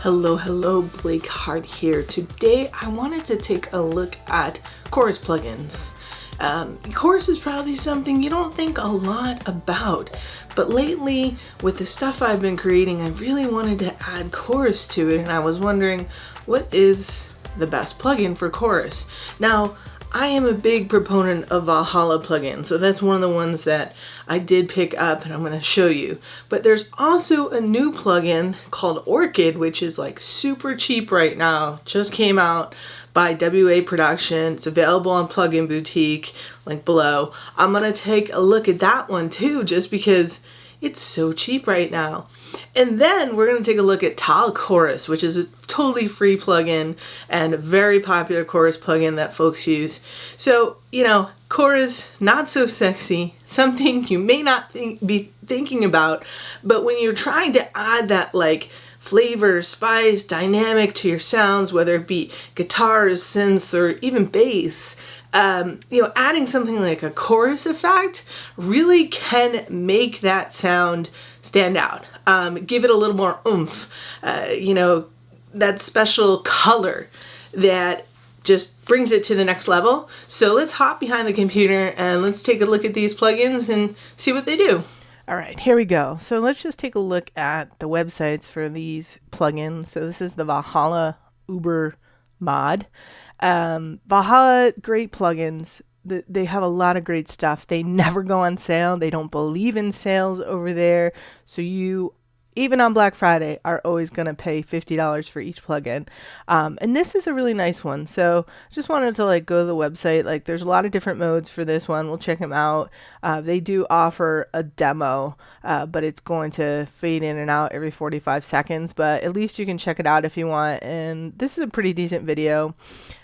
Hello, Blake Hart here. Today I wanted to take a look at chorus plugins. Chorus is probably something you don't think a lot about, but lately with the stuff I've been creating, I really wanted to add chorus to it, and I was wondering what is the best plugin for chorus. Now, I am a big proponent of Valhalla plugin, so that's one of the ones that I did pick up and I'm going to show you. But there's also a new plugin called Orchid, which is like super cheap right now. Just came out by WA Production. It's available on Plugin Boutique, link below. I'm going to take a look at that one too, just because it's so cheap right now. And then we're going to take a look at TAL-Chorus, which is a totally free plugin and a very popular chorus plugin that folks use. So, chorus, not so sexy, something you may not be thinking about, but when you're trying to add that flavor, spice, dynamic to your sounds, whether it be guitars, synths, or even bass, adding something like a chorus effect really can make that sound stand out. Give it a little more oomph, that special color that just brings it to the next level. So let's hop behind the computer and let's take a look at these plugins and see what they do. All right, here we go. So let's just take a look at the websites for these plugins. So this is the Valhalla UberMod. Valhalla, great plugins. They have a lot of great stuff. They never go on sale. They don't believe in sales over there. So you, even on Black Friday, are always going to pay $50 for each plugin. And this is a really nice one. So just wanted to go to the website. There's a lot of different modes for this one. We'll check them out. They do offer a demo, but it's going to fade in and out every 45 seconds. But at least you can check it out if you want. And this is a pretty decent video.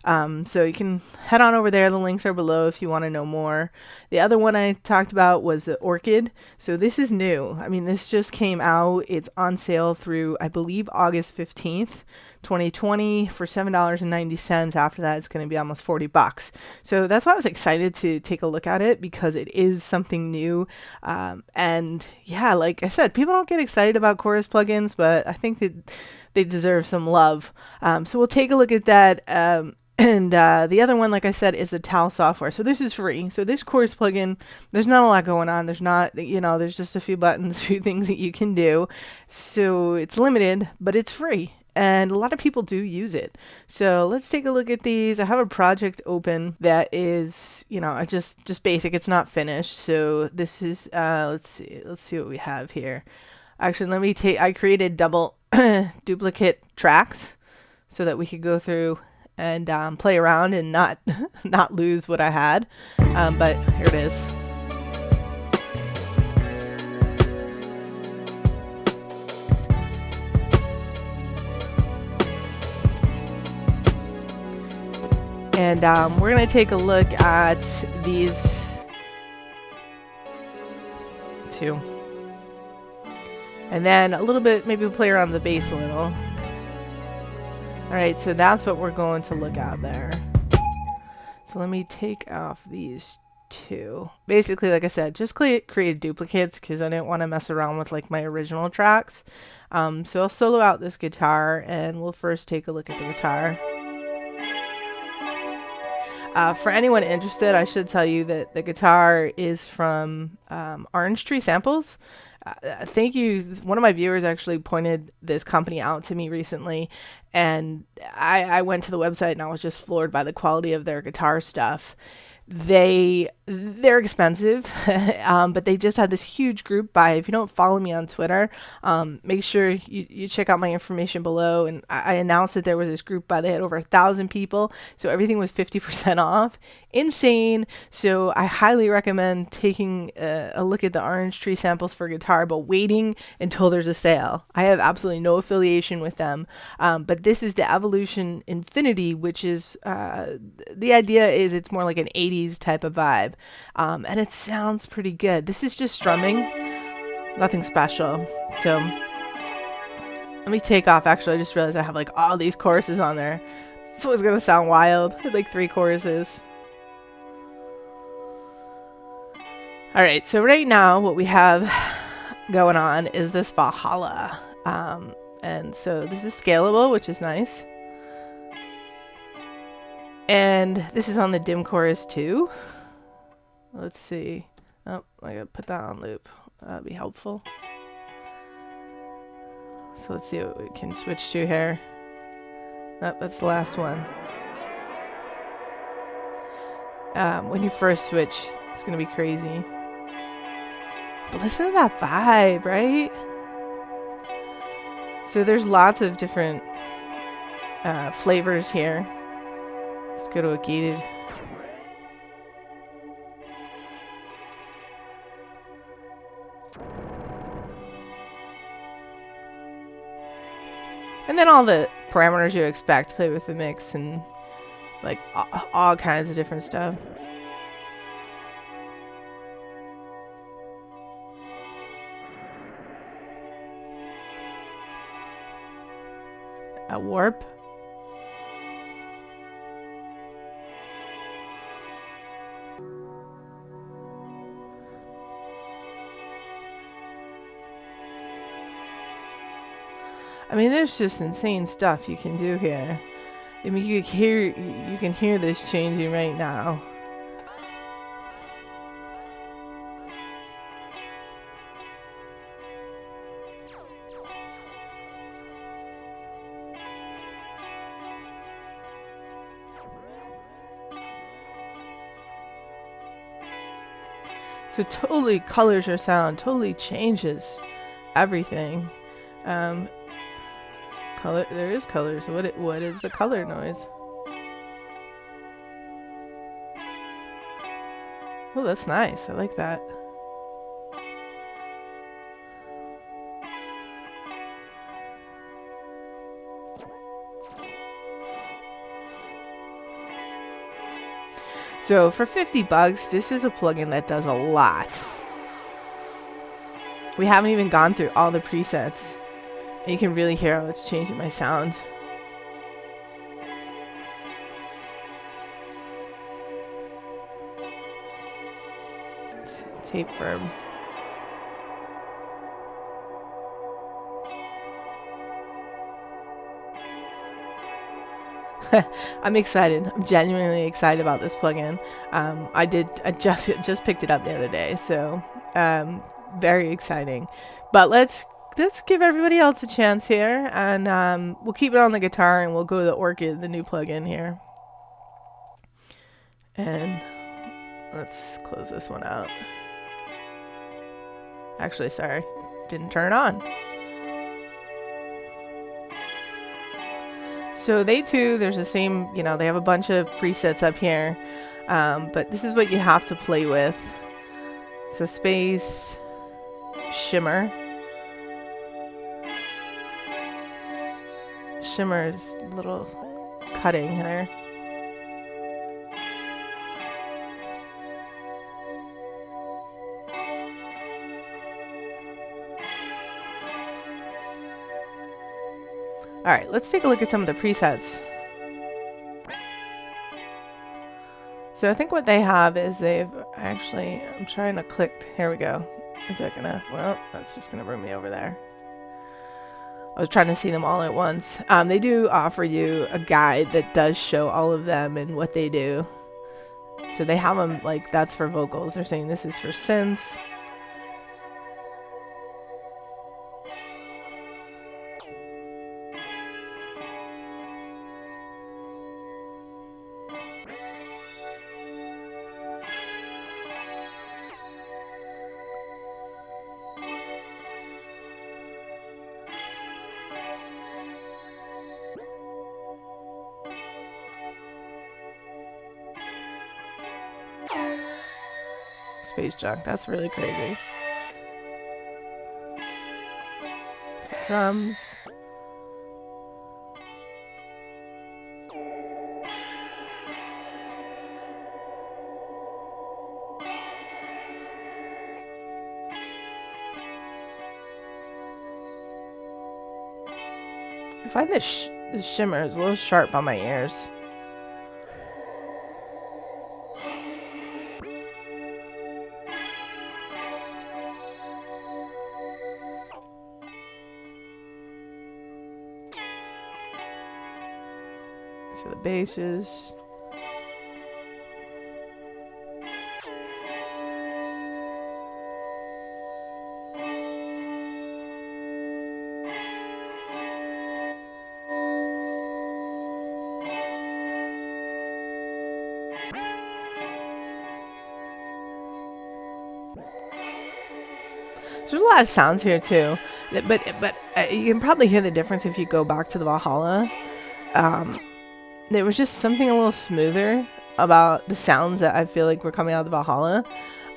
So you can head on over there. The links are below if you want to know more. The other one I talked about was the Orchid. So this is new. I mean, this just came out. It's on sale through, I believe, August 15th, 2020 for $7.90. After that, it's going to be almost $40. So that's why I was excited to take a look at it, because it is something new. And yeah, like I said, people don't get excited about chorus plugins, but I think that they deserve some love. So we'll take a look at that. And the other one, like I said, is the TAL software. So this is free. So this chorus plugin, there's not a lot going on. There's not, there's just a few buttons, a few things that you can do. So it's limited, but it's free. And a lot of people do use it. So let's take a look at these. I have a project open that is, just basic. It's not finished. So this is, let's see what we have here. Actually, I created double duplicate tracks so that we could go through and play around and not lose what I had. But here it is. And we're going to take a look at these two. And then a little bit, maybe we'll play around the bass a little. All right, so that's what we're going to look at there. So let me take off these two. Basically, like I said, just create duplicates because I didn't want to mess around with my original tracks. So I'll solo out this guitar, and we'll first take a look at the guitar. For anyone interested, I should tell you that the guitar is from Orange Tree Samples. Thank you. One of my viewers actually pointed this company out to me recently, and I went to the website and I was just floored by the quality of their guitar stuff. They're expensive, but they just had this huge group buy. If you don't follow me on Twitter, make sure you check out my information below. And I announced that there was this group buy. They had over 1,000 people, so everything was 50% off. Insane. So I highly recommend taking a look at the Orange Tree Samples for guitar, but waiting until there's a sale. I have absolutely no affiliation with them, but this is the Evolution Infinity, which is the idea is it's more like an 80s type of vibe, and it sounds pretty good. This is just strumming, nothing special. So let me take off. Actually, I just realized I have all these choruses on there, so it's gonna sound wild with 3 choruses. All right, so right now what we have going on is this Valhalla, And so this is scalable, which is nice. And this is on the dim chorus too. Let's see. Oh, I gotta put that on loop. That'd be helpful. So let's see what we can switch to here. Oh, that's the last one. When you first switch, it's gonna be crazy. But listen to that vibe, right? So there's lots of different flavors here. Let's go to a gated. And then all the parameters you expect, play with the mix and like all kinds of different stuff. A warp. I mean, there's just insane stuff you can do here. I mean, you can hear this changing right now. So it totally colors your sound, totally changes everything. Color, there is color, so what is the color noise? Oh, that's nice. I like that. So for 50 bucks, this is a plugin that does a lot. We haven't even gone through all the presets. And you can really hear how it's changing my sound. It's tape firm. I'm excited. I'm genuinely excited about this plugin. I just picked it up the other day, so very exciting. But let's give everybody else a chance here, and we'll keep it on the guitar, and we'll go to the Orchid, the new plugin here. And let's close this one out. Actually, sorry, didn't turn it on. So they too, there's the same, you know, they have a bunch of presets up here, but this is what you have to play with. So space, shimmer. Shimmer's a little cutting there. All right, let's take a look at some of the presets. So I think what they have is they've actually, I'm trying to click, here we go. Is that gonna, well, that's just gonna bring me over there. I was trying to see them all at once. They do offer you a guide that does show all of them and what they do. So they have them, like, that's for vocals. They're saying this is for synths. Space junk, that's really crazy. Drums. I find this shimmer is a little sharp on my ears. So the basses. There's a lot of sounds here too, but you can probably hear the difference if you go back to the Valhalla. There was just something a little smoother about the sounds that I feel like were coming out of the Valhalla.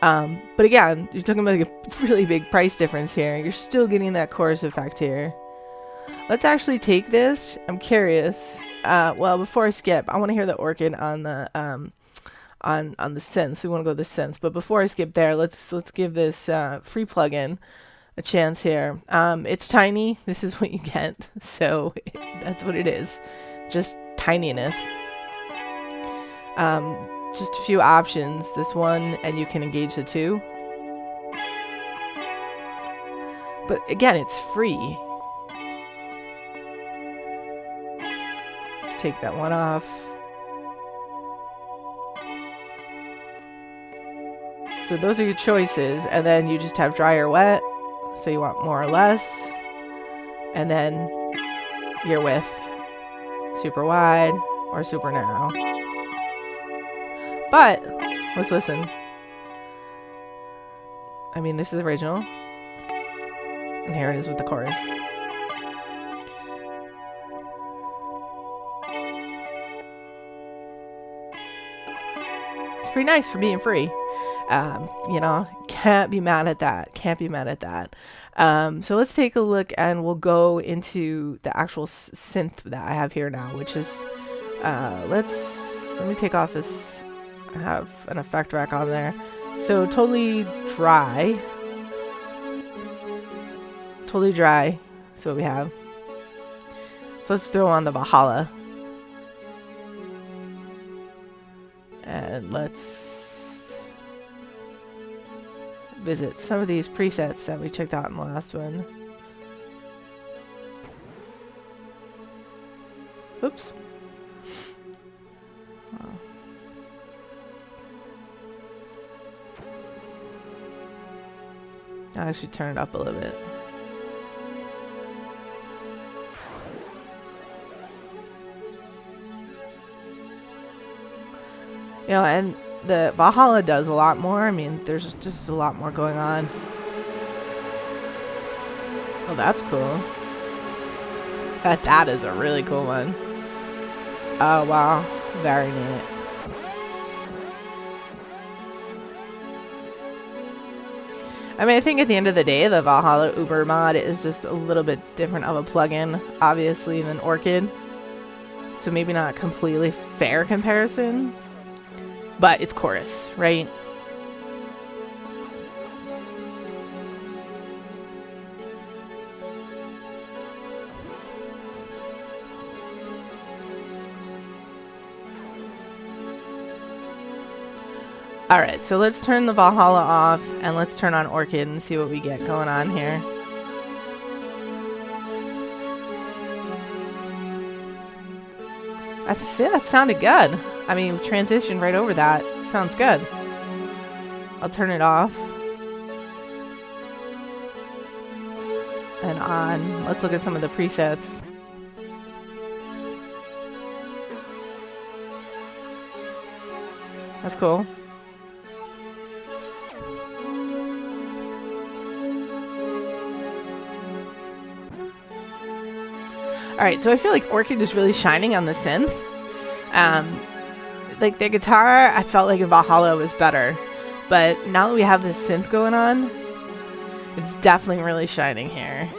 But again, you're talking about like a really big price difference here. You're still getting that chorus effect here. Let's actually take this. I'm curious. Well, before I skip, I want to hear the Orchid on the on the synths. We want to go to the synths, but before I skip there, let's give this free plugin a chance here. It's tiny. This is what you get, so that's what it is, just tininess. Just a few options. This one, and you can engage the two. But again, it's free. Let's take that one off. So those are your choices, and then you just have dry or wet, so you want more or less, and then your width, super wide or super narrow. But let's listen. I mean, this is the original, and here it is with the chorus. It's pretty nice for being free. You know, can't be mad at that. Can't be mad at that. So let's take a look, and we'll go into the actual synth that I have here now, which is, let me take off this. I have an effect rack on there. So totally dry. Totally dry. So what we have. So let's throw on the Valhalla. And let's visit some of these presets that we checked out in the last one. Oops. Oh. I'll actually turn it up a little bit. You know, and the Valhalla does a lot more. I mean, there's just a lot more going on. Oh, that's cool. That is a really cool one. Oh, wow. Very neat. I mean, I think at the end of the day, the Valhalla UberMod is just a little bit different of a plugin, obviously, than Orchid. So maybe not a completely fair comparison. But it's chorus, right? Alright, so let's turn the Valhalla off and let's turn on Orchid and see what we get going on here. That's it, that sounded good. I mean, transition right over that. Sounds good. I'll turn it off. And on. Let's look at some of the presets. That's cool. Alright, so I feel like Orchid is really shining on the synth. Like the guitar, I felt like in Valhalla was better. But now that we have this synth going on, it's definitely really shining here.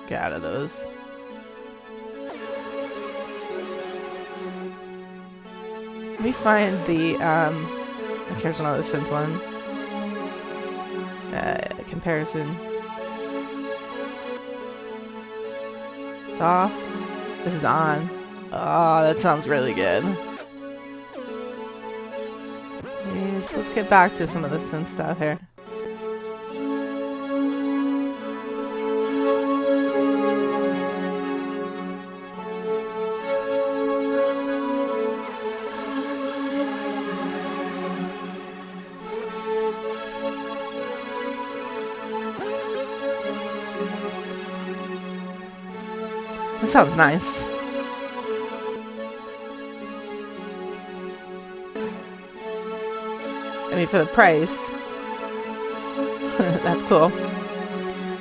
Get out of those. Let me find the, here's another synth one. Comparison. It's off. This is on. Oh, that sounds really good. let's get back to some of the synth stuff here. That sounds nice. I mean, for the price. That's cool.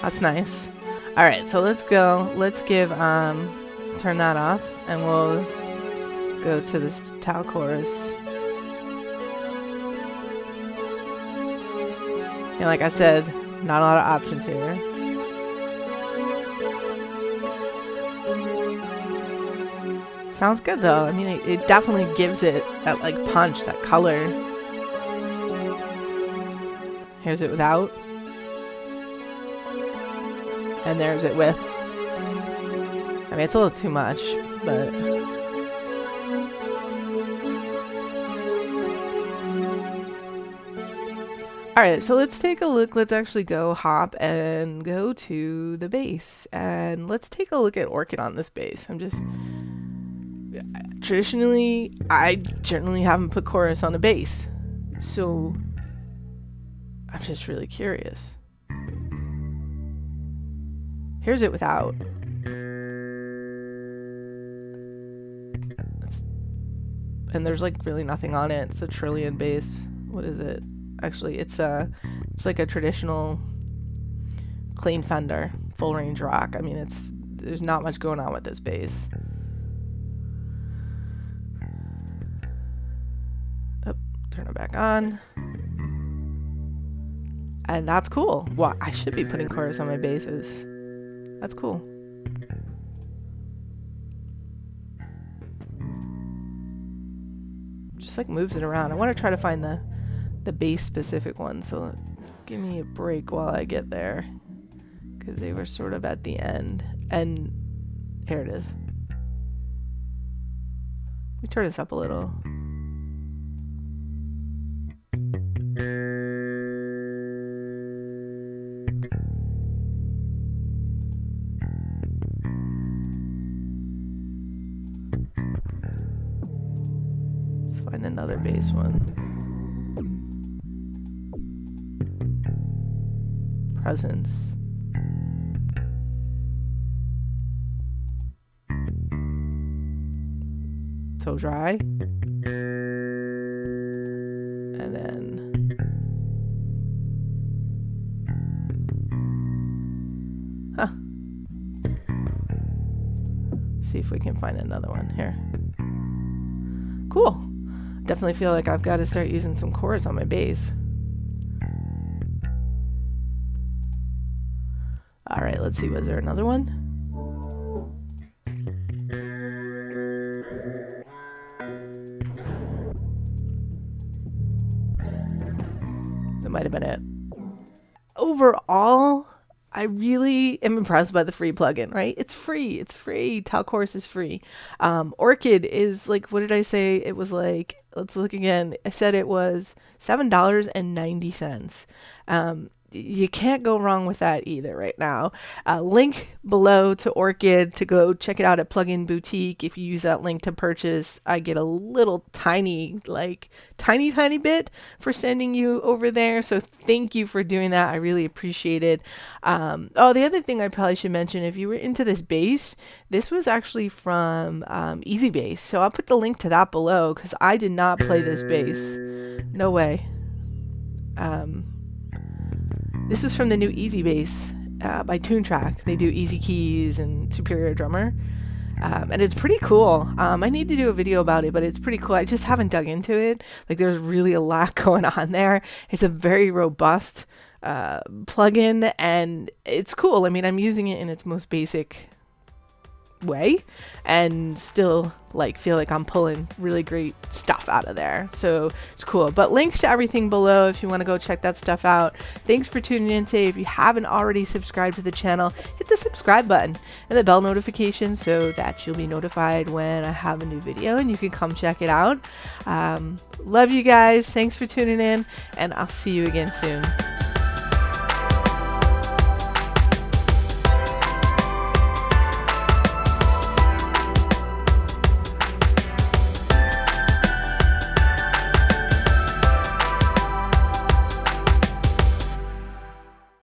That's nice. Alright, so let's go. Let's give, turn that off, and we'll go to this TAL-Chorus. And like I said, not a lot of options here. Sounds good though. I mean, it definitely gives it that like punch, that color. Here's it without. And there's it with. I mean, it's a little too much, but... Alright, so let's take a look. Let's actually go hop and go to the bass. And let's take a look at Orchid on this bass. I'm just... Traditionally, I generally haven't put chorus on a bass. So... I'm just really curious. Here's it without. And there's like really nothing on it. It's a trillion bass. What is it? Actually, it's like a traditional clean Fender, full range rock. I mean, there's not much going on with this bass. Oh, turn it back on. And that's cool. Well, I should be putting chorus on my basses. That's cool. Just like moves it around. I want to try to find the bass specific one. So give me a break while I get there. Because they were sort of at the end. And here it is. Let me turn this up a little. Find another bass one. Presence. So dry. And then. Huh. Let's see if we can find another one here. Cool. Definitely feel like I've got to start using some chorus on my bass. Alright, let's see. Was there another one? That might have been it. Overall, I really am impressed by the free plugin, right? It's free. It's free. TAL-Chorus is free. Orchid is like, what did I say? It was like, let's look again. I said it was $7.90. You can't go wrong with that either right now. Link below to Orchid to go check it out at Plugin Boutique. If you use that link to purchase, I get a little tiny bit for sending you over there. So thank you for doing that. I really appreciate it. Oh, the other thing I probably should mention, if you were into this bass, this was actually from EZbass. So I'll put the link to that below because I did not play this bass. No way. This was from the new EZbass by Toontrack. They do Easy Keys and Superior Drummer. And it's pretty cool. I need to do a video about it, but it's pretty cool. I just haven't dug into it. Like, there's really a lot going on there. It's a very robust plugin, and it's cool. I mean, I'm using it in its most basic way and still like feel like I'm pulling really great stuff out of there. So it's cool. But links to everything below if you want to go check that stuff out. Thanks for tuning in today. If you haven't already subscribed to the channel, hit the subscribe button and the bell notification so that you'll be notified when I have a new video and you can come check it out. Love you guys. Thanks for tuning in, and I'll see you again soon.